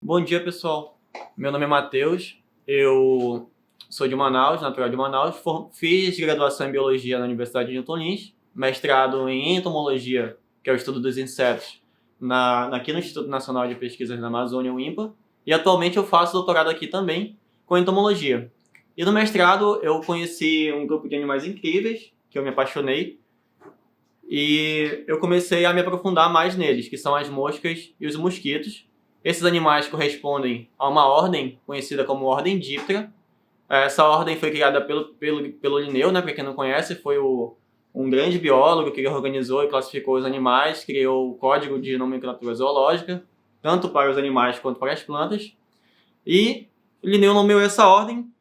Bom dia, pessoal. Meu nome é Matheus, eu sou de Manaus, natural de Manaus, fiz graduação em Biologia na Universidade de Newton Lins, mestrado em Entomologia, que é o estudo dos insetos, aqui no Instituto Nacional de Pesquisas da Amazônia, o INPA, e atualmente eu faço doutorado aqui também com Entomologia. E no mestrado eu conheci um grupo de animais incríveis, que eu me apaixonei, e eu comecei a me aprofundar mais neles, que são as moscas e os mosquitos. Esses animais correspondem a uma ordem conhecida como Ordem Diptera. Essa ordem foi criada pelo Linneu, né? Para quem não conhece, foi um grande biólogo que organizou e classificou os animais, criou o Código de Nomenclatura Zoológica, tanto para os animais quanto para as plantas. E Linneu nomeou essa ordem,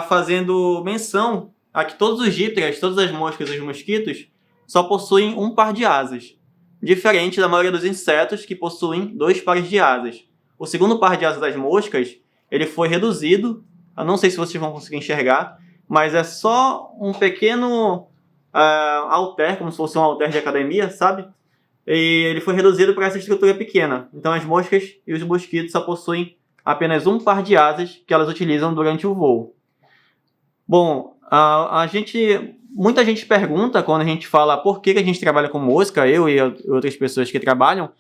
fazendo menção a que todos os dípteras, todas as moscas e os mosquitos, só possuem um par de asas, diferente da maioria dos insetos que possuem 2 pares de asas. O segundo par de asas das moscas, ele foi reduzido, eu não sei se vocês vão conseguir enxergar, mas é só um pequeno halter, como se fosse um halter de academia, sabe? E ele foi reduzido para essa estrutura pequena. Então as moscas e os mosquitos só possuem apenas um par de asas que elas utilizam durante o voo. Bom, muita gente pergunta, quando a gente fala por que a gente trabalha com mosca, eu e outras pessoas que trabalham,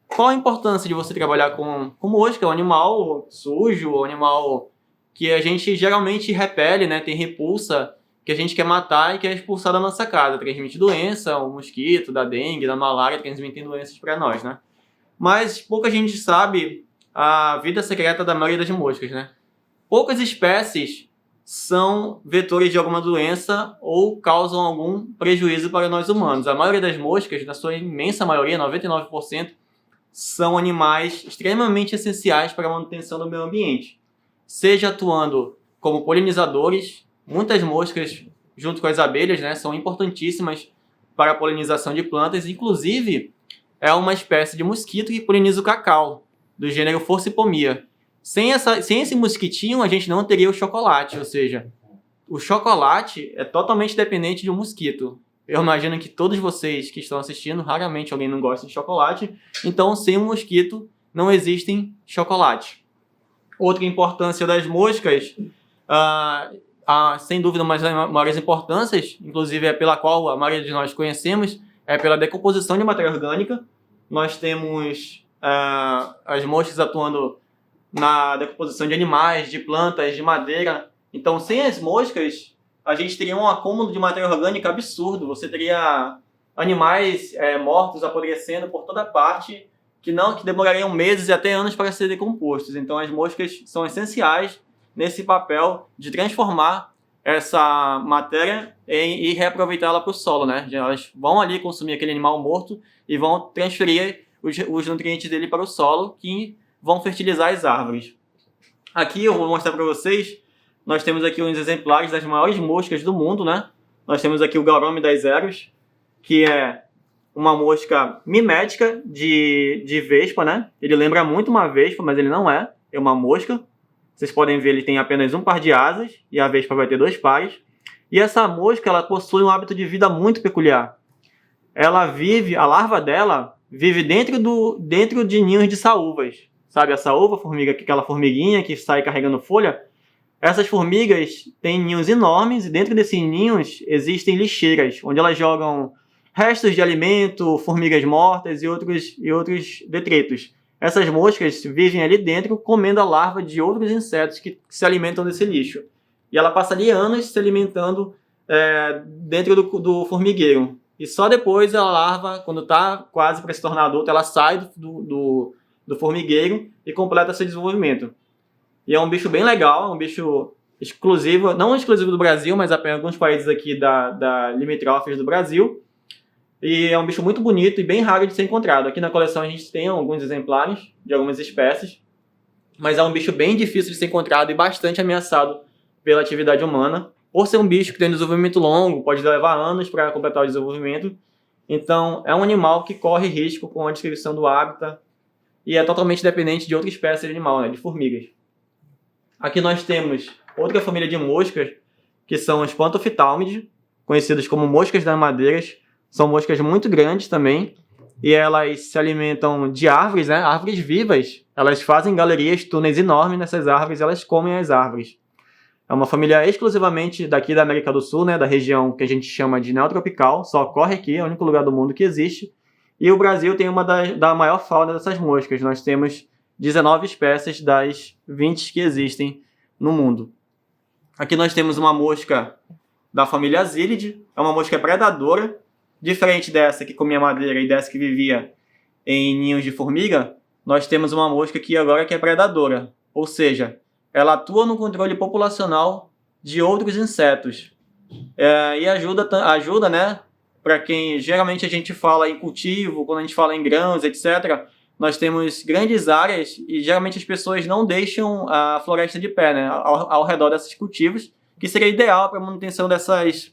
qual a importância de você trabalhar com mosca? É um animal sujo, um animal que a gente geralmente repele, né? Tem repulsa, que a gente quer matar e quer expulsar da nossa casa. Transmite doença, o mosquito, da dengue, da malária, transmitem doenças para nós, né? Mas pouca gente sabe a vida secreta da maioria das moscas, né? Poucas espécies são vetores de alguma doença ou causam algum prejuízo para nós humanos. A maioria das moscas, na sua imensa maioria, 99%, são animais extremamente essenciais para a manutenção do meio ambiente. Seja atuando como polinizadores, muitas moscas, junto com as abelhas, né, são importantíssimas para a polinização de plantas. Inclusive, é uma espécie de mosquito que poliniza o cacau, do gênero Forcipomia. Sem esse mosquitinho, a gente não teria o chocolate, ou seja, o chocolate é totalmente dependente de um mosquito. Eu imagino que todos vocês que estão assistindo, raramente alguém não gosta de chocolate, então sem um mosquito não existe chocolate. Outra importância das moscas, sem dúvida uma das maiores importâncias, inclusive é pela qual a maioria de nós conhecemos, é pela decomposição de matéria orgânica. Nós temos as moscas atuando na decomposição de animais, de plantas, de madeira. Então, sem as moscas, a gente teria um acúmulo de matéria orgânica absurdo. Você teria animais mortos, apodrecendo por toda parte, que demorariam meses e até anos para serem decompostos. Então, as moscas são essenciais nesse papel de transformar essa matéria e reaproveitá-la para o solo, né? Elas vão ali consumir aquele animal morto e vão transferir os nutrientes dele para o solo, que vão fertilizar as árvores. Aqui eu vou mostrar para vocês, nós temos aqui uns exemplares das maiores moscas do mundo, né? Nós temos aqui o Gaurome das Eros, que é uma mosca mimética de vespa, né? Ele lembra muito uma vespa, mas ele não é uma mosca. Vocês podem ver, ele tem apenas um par de asas, e a vespa vai ter 2 pares. E essa mosca, ela possui um hábito de vida muito peculiar. A larva dela vive dentro de ninhos de saúvas. Sabe a saúva, aquela formiguinha que sai carregando folha? Essas formigas têm ninhos enormes e dentro desses ninhos existem lixeiras, onde elas jogam restos de alimento, formigas mortas e outros detritos. Essas moscas vivem ali dentro comendo a larva de outros insetos que se alimentam desse lixo. E ela passa ali anos se alimentando dentro do formigueiro. E só depois a larva, quando está quase para se tornar adulta, ela sai do formigueiro e completa seu desenvolvimento. E é um bicho bem legal, é um bicho exclusivo, não exclusivo do Brasil, mas apenas alguns países aqui da limítrofes do Brasil. E é um bicho muito bonito e bem raro de ser encontrado. Aqui na coleção a gente tem alguns exemplares de algumas espécies, mas é um bicho bem difícil de ser encontrado e bastante ameaçado pela atividade humana. Por ser um bicho que tem desenvolvimento longo, pode levar anos para completar o desenvolvimento. Então, é um animal que corre risco com a destruição do hábitat e é totalmente dependente de outra espécie de animal, né, de formigas. Aqui nós temos outra família de moscas, que são os Pantophytalmidae, conhecidas como moscas das madeiras. São moscas muito grandes também. e elas se alimentam de árvores, né? Árvores vivas. Elas fazem galerias, túneis enormes nessas árvores, elas comem as árvores. É uma família exclusivamente daqui da América do Sul, né? Da região que a gente chama de neotropical, só ocorre aqui, é o único lugar do mundo que existe. E o Brasil tem uma da maior fauna dessas moscas. Nós temos 19 espécies das 20 que existem no mundo. Aqui nós temos uma mosca da família Asilidae, é uma mosca predadora, diferente dessa que comia madeira e dessa que vivia em ninhos de formiga. Nós temos uma mosca aqui agora que é predadora, ou seja, ela atua no controle populacional de outros insetos. E ajuda, né? Para quem geralmente a gente fala em cultivo, quando a gente fala em grãos, etc., nós temos grandes áreas e geralmente as pessoas não deixam a floresta de pé, né? Ao redor desses cultivos, que seria ideal para a manutenção dessas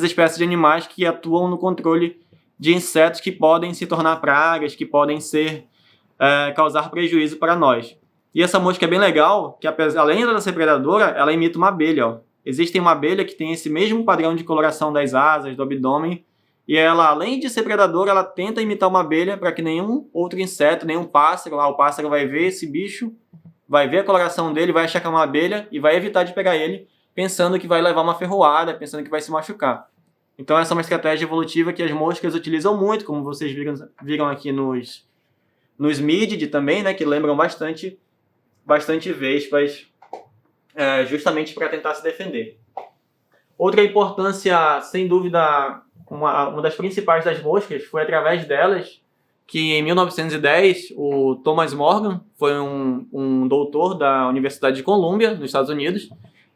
espécies de animais que atuam no controle de insetos que podem se tornar pragas, que podem causar prejuízo para nós. E essa mosca é bem legal, que além de ser predadora, ela imita uma abelha. Ó. Existe uma abelha que tem esse mesmo padrão de coloração das asas, do abdômen, e ela, além de ser predadora, ela tenta imitar uma abelha para que nenhum outro inseto, nenhum pássaro, o pássaro vai ver esse bicho, vai ver a coloração dele, vai achar que é uma abelha e vai evitar de pegar ele, pensando que vai levar uma ferroada, pensando que vai se machucar. Então essa é uma estratégia evolutiva que as moscas utilizam muito, como vocês viram aqui nos Mídide também, né, que lembram bastante vespas, justamente para tentar se defender. Outra importância, sem dúvida, uma das principais das moscas, foi através delas que em 1910 o Thomas Morgan, foi um doutor da Universidade de Columbia, nos Estados Unidos,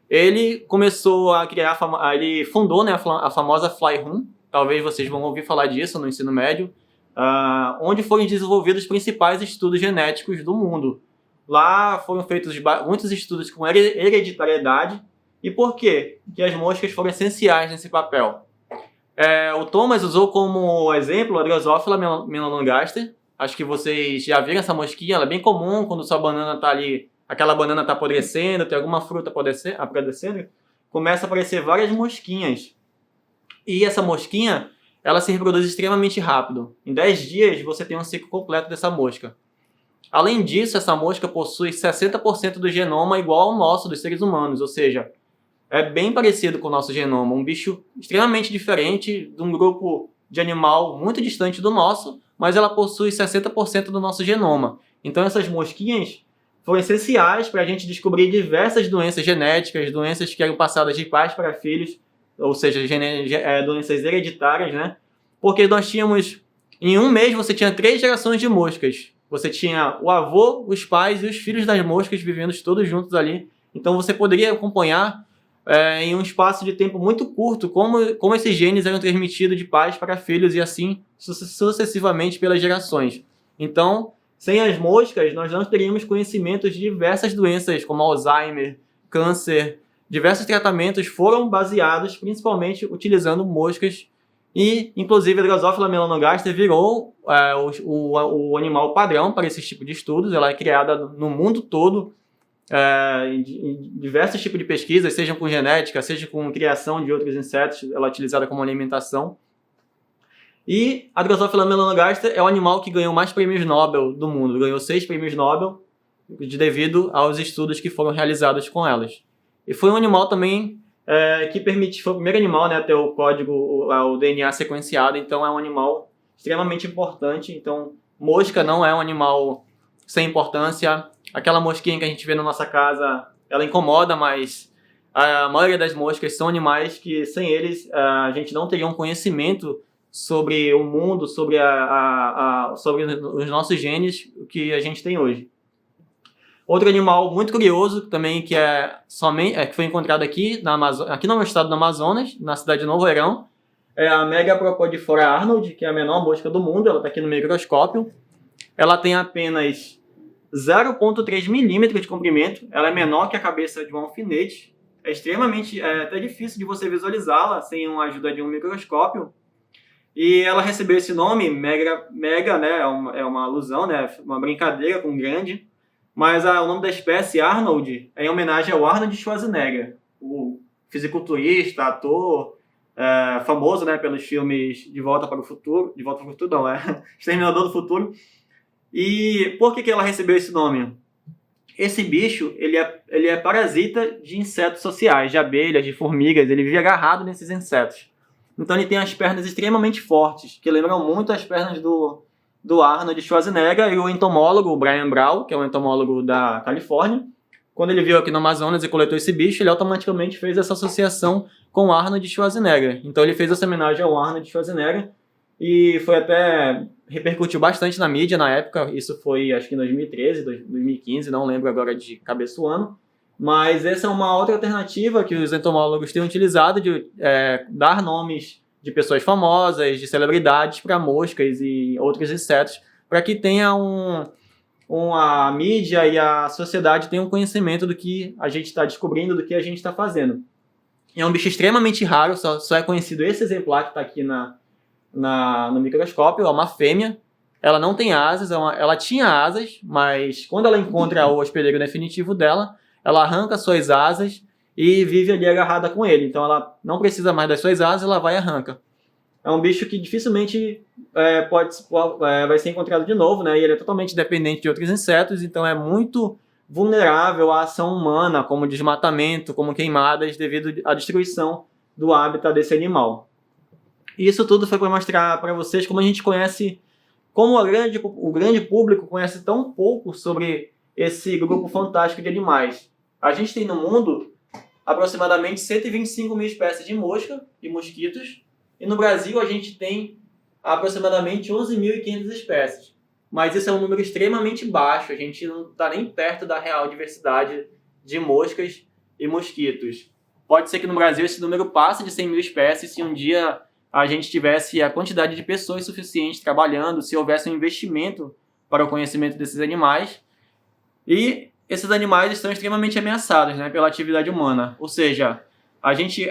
ele começou a criar, ele fundou, né, a famosa Fly Room, talvez vocês vão ouvir falar disso no ensino médio, onde foram desenvolvidos os principais estudos genéticos do mundo. Lá foram feitos muitos estudos com hereditariedade. E por quê? Que as moscas foram essenciais nesse papel. O Thomas usou como exemplo a Drosophila melanogaster. Acho que vocês já viram essa mosquinha, ela é bem comum quando sua banana está ali, aquela banana está apodrecendo, tem alguma fruta apodrecendo, começa a aparecer várias mosquinhas. E essa mosquinha, ela se reproduz extremamente rápido. Em 10 dias você tem um ciclo completo dessa mosca. Além disso, essa mosca possui 60% do genoma igual ao nosso, dos seres humanos, ou seja, é bem parecido com o nosso genoma, um bicho extremamente diferente, de um grupo de animal muito distante do nosso, mas ela possui 60% do nosso genoma. Então essas mosquinhas foram essenciais para a gente descobrir diversas doenças genéticas, doenças que eram passadas de pais para filhos, ou seja, doenças hereditárias, né? Porque nós tínhamos, em um mês você tinha 3 gerações de moscas. Você tinha o avô, os pais e os filhos das moscas vivendo todos juntos ali. Então você poderia acompanhar em um espaço de tempo muito curto como esses genes eram transmitidos de pais para filhos e assim sucessivamente pelas gerações. Então, sem as moscas, nós não teríamos conhecimento de diversas doenças como Alzheimer, câncer. Diversos tratamentos foram baseados principalmente utilizando moscas. E, inclusive, a Drosophila melanogaster virou o animal padrão para esse tipo de estudos. Ela é criada no mundo todo em diversos tipos de pesquisas, seja com genética, seja com criação de outros insetos. Ela é utilizada como alimentação. E a Drosophila melanogaster é o animal que ganhou mais prêmios Nobel do mundo. Ganhou 6 prêmios Nobel devido aos estudos que foram realizados com elas. E foi um animal também que foi o primeiro animal, né, a ter o código, o DNA sequenciado, então é um animal extremamente importante. Então, mosca não é um animal sem importância. Aquela mosquinha que a gente vê na nossa casa, ela incomoda, mas a maioria das moscas são animais que, sem eles, a gente não teria um conhecimento sobre o mundo, sobre os nossos genes que a gente tem hoje. Outro animal muito curioso também que que foi encontrado aqui no estado do Amazonas, na cidade de Novo Airão, é a Megapropodifora arnold, que é a menor mosca do mundo. Ela está aqui no microscópio. Ela tem apenas 0,3 milímetros de comprimento. Ela é menor que a cabeça de um alfinete. É extremamente até difícil de você visualizá-la sem a ajuda de um microscópio. E ela recebeu esse nome, mega, né, é uma alusão, né, uma brincadeira com grande. Mas o nome da espécie, Arnold, é em homenagem ao Arnold Schwarzenegger, o fisiculturista, ator, famoso, né, pelos filmes De Volta para o Futuro, não, Exterminador do Futuro. E por que ela recebeu esse nome? Esse bicho, ele é parasita de insetos sociais, de abelhas, de formigas, ele vive agarrado nesses insetos. Então ele tem as pernas extremamente fortes, que lembram muito as pernas do Arnold Schwarzenegger, e o entomólogo, o Brian Brown, que é um entomólogo da Califórnia, quando ele veio aqui no Amazonas e coletou esse bicho, ele automaticamente fez essa associação com o Arnold Schwarzenegger. Então ele fez essa homenagem ao Arnold Schwarzenegger, e foi até... repercutiu bastante na mídia na época, isso foi acho que em 2013, 2015, não lembro agora de cabeça o ano, mas essa é uma outra alternativa que os entomólogos têm utilizado de dar nomes de pessoas famosas, de celebridades para moscas e outros insetos, para que tenha a mídia e a sociedade tenham conhecimento do que a gente está descobrindo, do que a gente está fazendo. É um bicho extremamente raro, só é conhecido esse exemplar que está aqui no microscópio, é uma fêmea. Ela não tem asas, ela tinha asas, mas quando ela encontra o hospedeiro definitivo dela, ela arranca suas asas e vive ali agarrada com ele. Então ela não precisa mais das suas asas, ela vai e arranca. É um bicho que dificilmente vai ser encontrado de novo, né? E ele é totalmente dependente de outros insetos, então é muito vulnerável à ação humana, como desmatamento, como queimadas, devido à destruição do hábitat desse animal. E isso tudo foi para mostrar para vocês como a gente conhece, como o grande público conhece tão pouco sobre esse grupo fantástico de animais. A gente tem no mundo aproximadamente 125 mil espécies de mosca e mosquitos, e no Brasil a gente tem aproximadamente 11.500 espécies. Mas isso é um número extremamente baixo, a gente não está nem perto da real diversidade de moscas e mosquitos. Pode ser que no Brasil esse número passe de 100 mil espécies se um dia a gente tivesse a quantidade de pessoas suficientes trabalhando, se houvesse um investimento para o conhecimento desses animais. E esses animais estão extremamente ameaçados, né, pela atividade humana. Ou seja, a gente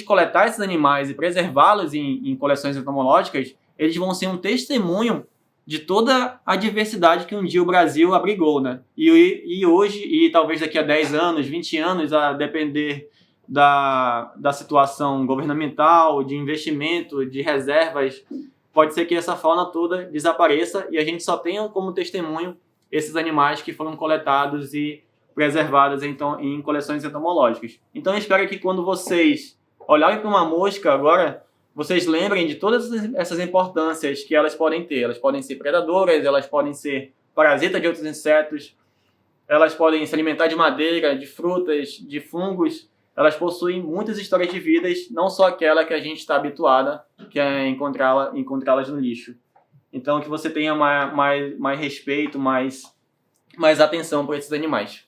coletar esses animais e preservá-los em coleções entomológicas, eles vão ser um testemunho de toda a diversidade que um dia o Brasil abrigou, né? E hoje, e talvez daqui a 10 anos, 20 anos, a depender da situação governamental, de investimento, de reservas, pode ser que essa fauna toda desapareça e a gente só tenha como testemunho esses animais que foram coletados e preservados então, em coleções entomológicas. Então eu espero que quando vocês olharem para uma mosca agora, vocês lembrem de todas essas importâncias que elas podem ter. Elas podem ser predadoras, elas podem ser parasitas de outros insetos, elas podem se alimentar de madeira, de frutas, de fungos. Elas possuem muitas histórias de vidas, não só aquela que a gente está habituada, que é encontrá-las no lixo. Então que você tenha mais respeito, mais atenção por esses animais.